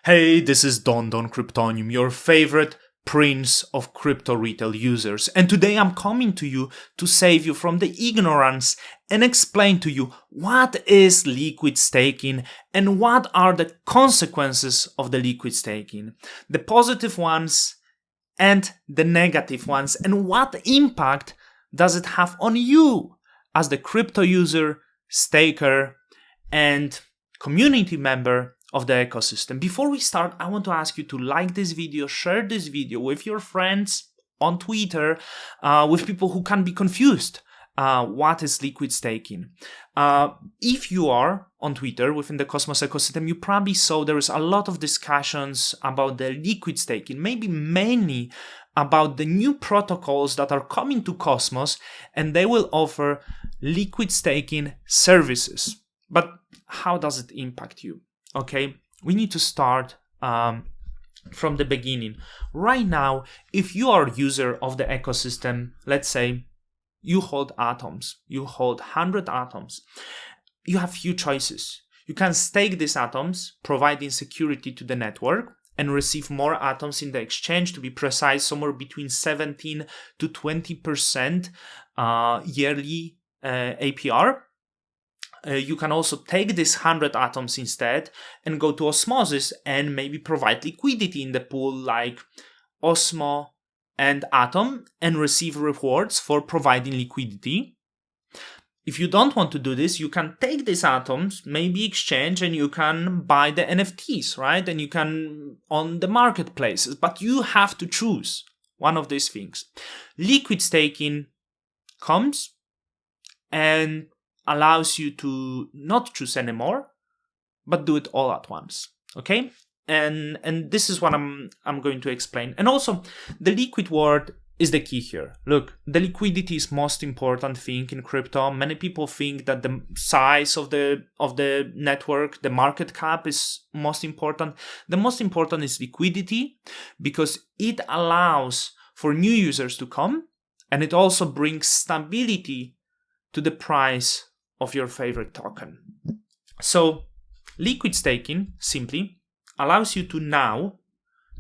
Hey, this is Don Cryptonium, your favorite prince of crypto retail users, and today I'm coming to you to save you from the ignorance and explain to you what is liquid staking and what are the consequences of the liquid staking, the positive ones and the negative ones, and what impact does it have on you as the crypto user, staker, and community member of the ecosystem. Before we start, I want to ask you to like this video, share this video with your friends on Twitter, with people who can be confused. What is liquid staking? If you are on Twitter within the Cosmos ecosystem, you probably saw there is a lot of discussions about the liquid staking, maybe mainly about the new protocols that are coming to Cosmos, and they will offer liquid staking services. But how does it impact you? Okay, we need to start from the beginning. Right now, if you are a user of the ecosystem, let's say you hold atoms, you hold 100 atoms, you have few choices. You can stake these atoms, providing security to the network, and receive more atoms in the exchange, to be precise, somewhere between 17 to 20% yearly APR. You can also take these 100 atoms instead and go to Osmosis and maybe provide liquidity in the pool like Osmo and Atom and receive rewards for providing liquidity. If you don't want to do this, you can take these atoms, maybe exchange, and you can buy the NFTs, right? And you can on the marketplaces, but you have to choose one of these things. Liquid staking comes and allows you to not choose anymore, but do it all at once. Okay, and this is what I'm going to explain. And also, the liquid word is the key here. Look, the liquidity is most important thing in crypto. Many people think that the size of the network, the market cap, is most important. The most important is liquidity, because it allows for new users to come, and it also brings stability to the price of your favorite token. So liquid staking simply allows you to now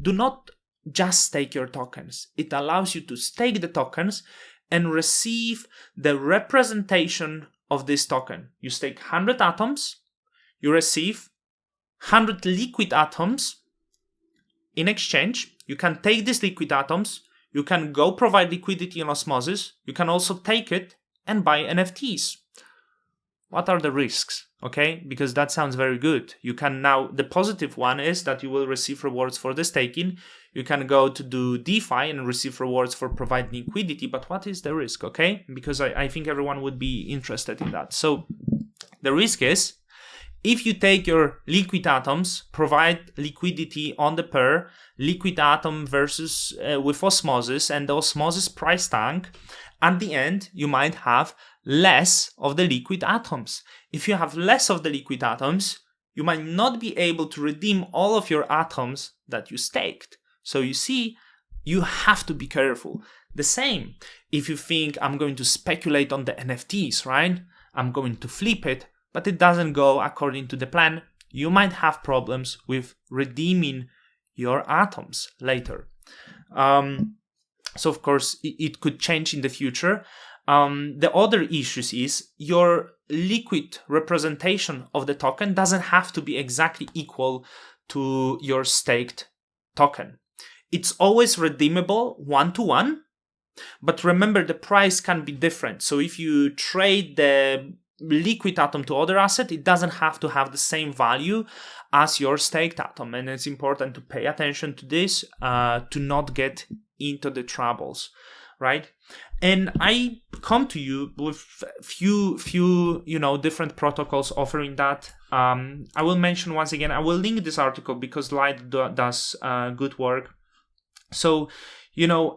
do not just stake your tokens. It allows you to stake the tokens and receive the representation of this token. You stake 100 atoms, you receive 100 liquid atoms in exchange. You can take these liquid atoms, you can go provide liquidity in Osmosis, you can also take it and buy NFTs. What are the risks? Okay, because that sounds very good. You can now, the positive one is that you will receive rewards for the staking. You can go to do DeFi and receive rewards for providing liquidity. But what is the risk? Okay, because I think everyone would be interested in that. So the risk is, if you take your liquid atoms, provide liquidity on the pair, liquid atom versus with Osmosis, and the Osmosis price tank, at the end, you might have less of the liquid atoms. If you have less of the liquid atoms, you might not be able to redeem all of your atoms that you staked. So you see, you have to be careful. The same, if you think I'm going to speculate on the NFTs, right? I'm going to flip it, but it doesn't go according to the plan, you might have problems with redeeming your atoms later. So of course, it could change in the future. The other issues is your liquid representation of the token doesn't have to be exactly equal to your staked token. It's always redeemable one-to-one, but remember, the price can be different. So if you trade the liquid atom to other asset, it doesn't have to have the same value as your staked atom. And it's important to pay attention to this to not get into the troubles, right? And I come to you with few different protocols offering that. I will mention once again, I will link this article because Lido does good work. So,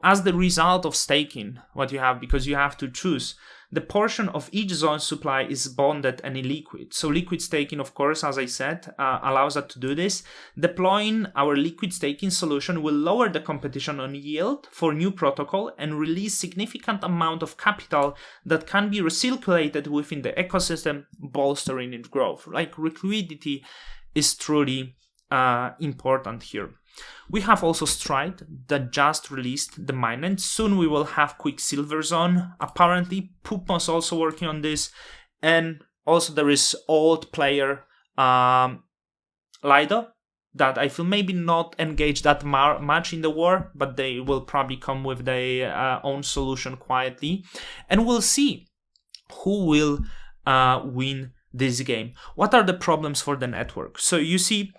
as the result of staking, what you have, because you have to choose, the portion of each zone supply is bonded and illiquid. So liquid staking, of course, as I said, allows us to do this. Deploying our liquid staking solution will lower the competition on yield for new protocol and release significant amount of capital that can be recirculated within the ecosystem, bolstering its growth. Like, liquidity is truly important here. We have also Stride that just released the mainnet. Soon we will have QuickSilver Zone. Apparently, Pupmos also working on this. And also there is old player Lido that I feel maybe not engaged that much in the war, but they will probably come with their own solution quietly. And we'll see who will win this game. What are the problems for the network? So you see,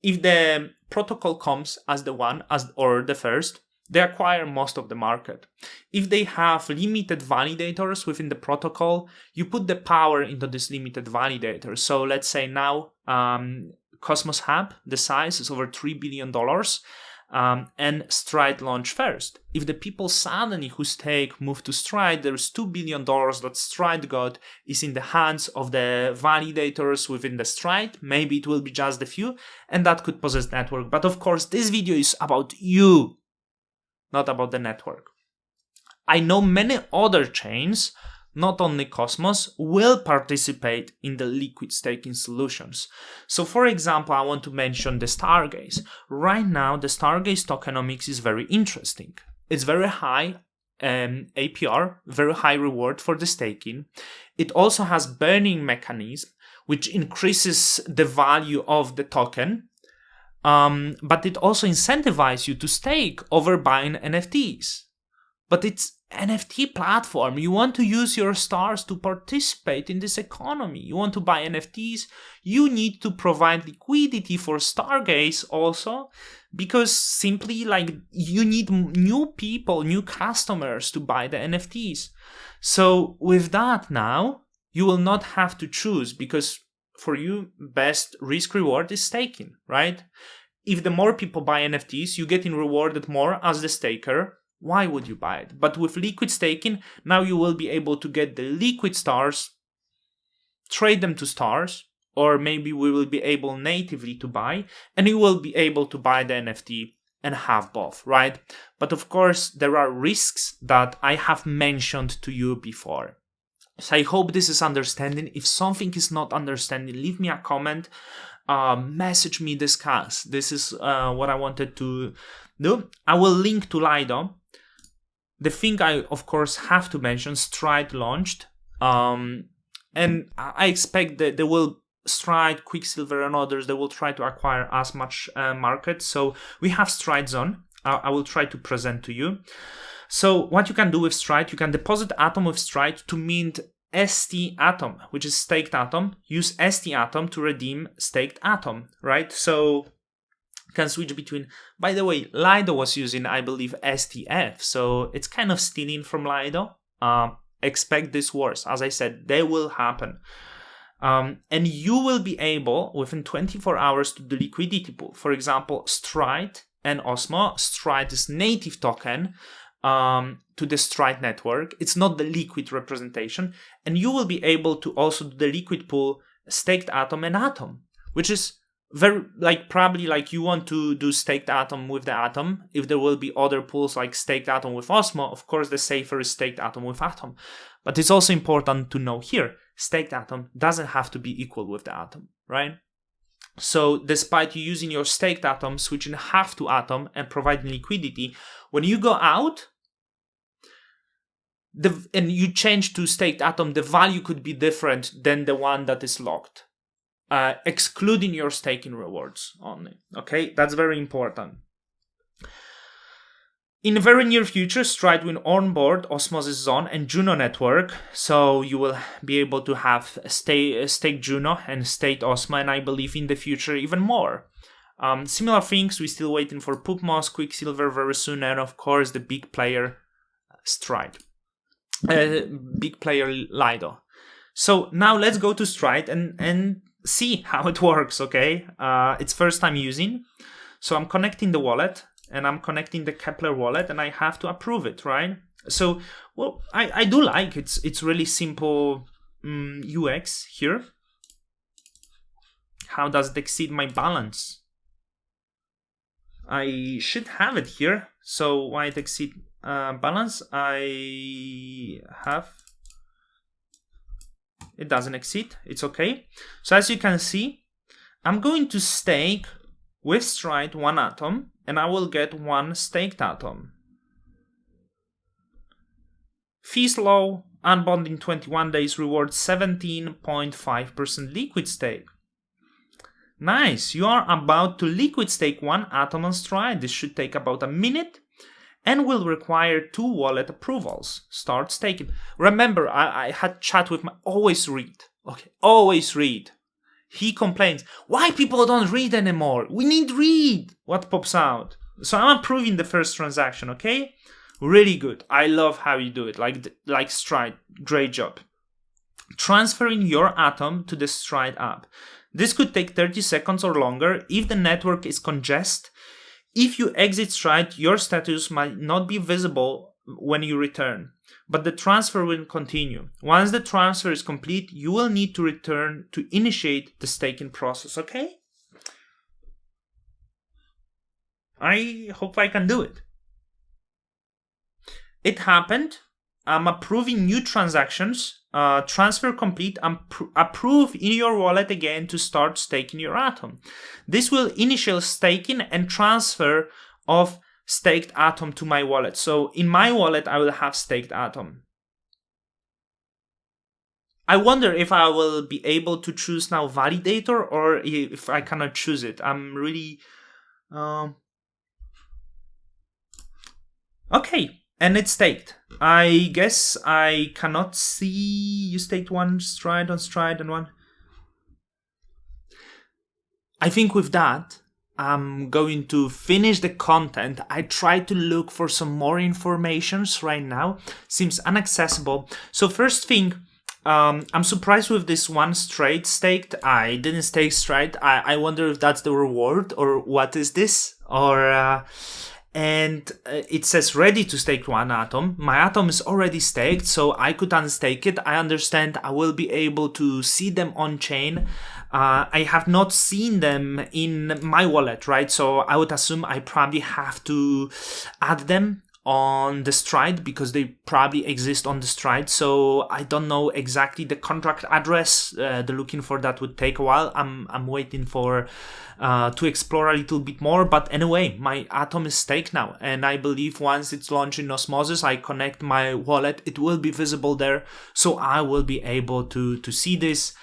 if the protocol comes as the one or the first, they acquire most of the market. If they have limited validators within the protocol, you put the power into this limited validator. So let's say now Cosmos Hub, the size is over $3 billion, and Stride launch first. If the people suddenly whose stake move to Stride, there's $2 billion that Stride got is in the hands of the validators within the Stride. Maybe it will be just a few, and that could possess network. But of course, this video is about you, not about the network. I know many other chains, not only Cosmos, will participate in the liquid staking solutions. So for example, I want to mention the Stargaze. Right now, the Stargaze tokenomics is very interesting. It's very high APR, very high reward for the staking. It also has burning mechanism, which increases the value of the token. But it also incentivizes you to stake over buying NFTs. But it's NFT platform. You want to use your stars to participate in this economy. You want to buy NFTs. You need to provide liquidity for Stargaze also, because simply like you need new people, new customers to buy the NFTs. So with that now, you will not have to choose, because for you, best risk reward is staking, right? If the more people buy NFTs, you getting rewarded more as the staker. Why would you buy it? But with liquid staking, now you will be able to get the liquid stars, trade them to stars, or maybe we will be able natively to buy, and you will be able to buy the NFT and have both, right? But of course, there are risks that I have mentioned to you before. So I hope this is understanding. If something is not understanding, leave me a comment, message me, discuss. This is what I wanted to do. I will link to Lido. The thing I, of course, have to mention, Stride launched, and I expect that they will, Stride, QuickSilver and others, they will try to acquire as much market. So we have Stride Zone. I will try to present to you. So what you can do with Stride, you can deposit Atom with Stride to mint ST Atom, which is staked Atom. Use ST Atom to redeem staked Atom, right? So can switch between. By the way, Lido was using, I believe, STF, so it's kind of stealing from Lido. Expect this wars. As I said, they will happen. And you will be able, within 24 hours, to do liquidity pool. For example, Stride and Osmo. Stride is native token to the Stride network. It's not the liquid representation. And you will be able to also do the liquid pool, staked Atom and Atom, which is very, like, probably like you want to do staked Atom with the Atom. If there will be other pools like staked Atom with Osmo, of course the safer is staked Atom with Atom. But it's also important to know here, staked Atom doesn't have to be equal with the Atom, right? So despite you using your staked Atom, switching half to Atom and providing liquidity, when you go out and you change to staked Atom, the value could be different than the one that is locked. Excluding your staking rewards only. Okay, that's very important. In the very near future, Stride will onboard Osmosis Zone and Juno network, so you will be able to have staked Juno and staked Osmo, and I believe in the future even more. Similar things, we're still waiting for Pupmos, QuickSilver very soon, and of course the big player Stride, big player Lido. So now let's go to Stride and see how it works, okay? It's first time using. So I'm connecting the wallet and I'm connecting the Kepler wallet and I have to approve it, right? So, well, I do like it. It's really simple UX here. How does it exceed my balance? I should have it here. So why it exceed balance? I have... It doesn't exceed, it's okay. So as you can see, I'm going to stake with stride 1 atom, and I will get 1 staked atom. Fees low, unbonding 21 days, reward 17.5% liquid stake. Nice, you are about to liquid stake 1 atom on stride. This should take about a minute and will require 2 wallet approvals. Start staking. Remember, I had chat with my, always read. Okay, always read. He complains, why people don't read anymore? We need read what pops out. So I'm approving the first transaction, okay? Really good. I love how you do it, like Stride. Great job. Transferring your atom to the Stride app. This could take 30 seconds or longer if the network is congested. If you exit Stride, your status might not be visible when you return, but the transfer will continue. Once the transfer is complete, you will need to return to initiate the staking process, okay? I hope I can do it. It happened. I'm approving new transactions. Transfer complete. Approve in your wallet again to start staking your atom. This will initial staking and transfer of staked atom to my wallet. So in my wallet, I will have staked atom. I wonder if I will be able to choose now validator or if I cannot choose it. I'm really... Okay. And it's staked. I guess I cannot see you staked 1 stride on stride and 1. I think with that, I'm going to finish the content. I try to look for some more informations right now. Seems inaccessible. So first thing, I'm surprised with this 1 straight staked. I didn't stake stride. I wonder if that's the reward or what is this? Or... and it says ready to stake 1 atom. My atom is already staked, so I could unstake it. I understand I will be able to see them on chain. I have not seen them in my wallet, right? So I would assume I probably have to add them on the stride because they probably exist on the stride. So I don't know exactly the contract address. The looking for that would take a while. I'm waiting for to explore a little bit more. But anyway, my atom is staked now, and I believe once it's launched in Osmosis, I connect my wallet, it will be visible there, so I will be able to see this.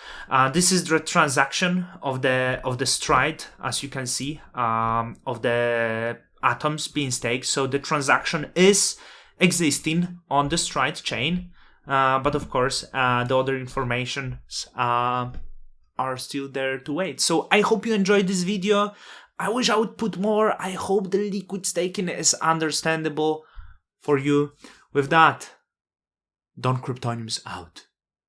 This is the transaction of the stride, as you can see, of the atoms being staked. So the transaction is existing on the stride chain, but of course the other informations are still there to wait. So I hope you enjoyed this video. I wish I would put more. I hope the liquid staking is understandable for you. With that, Don Cryptoniums out.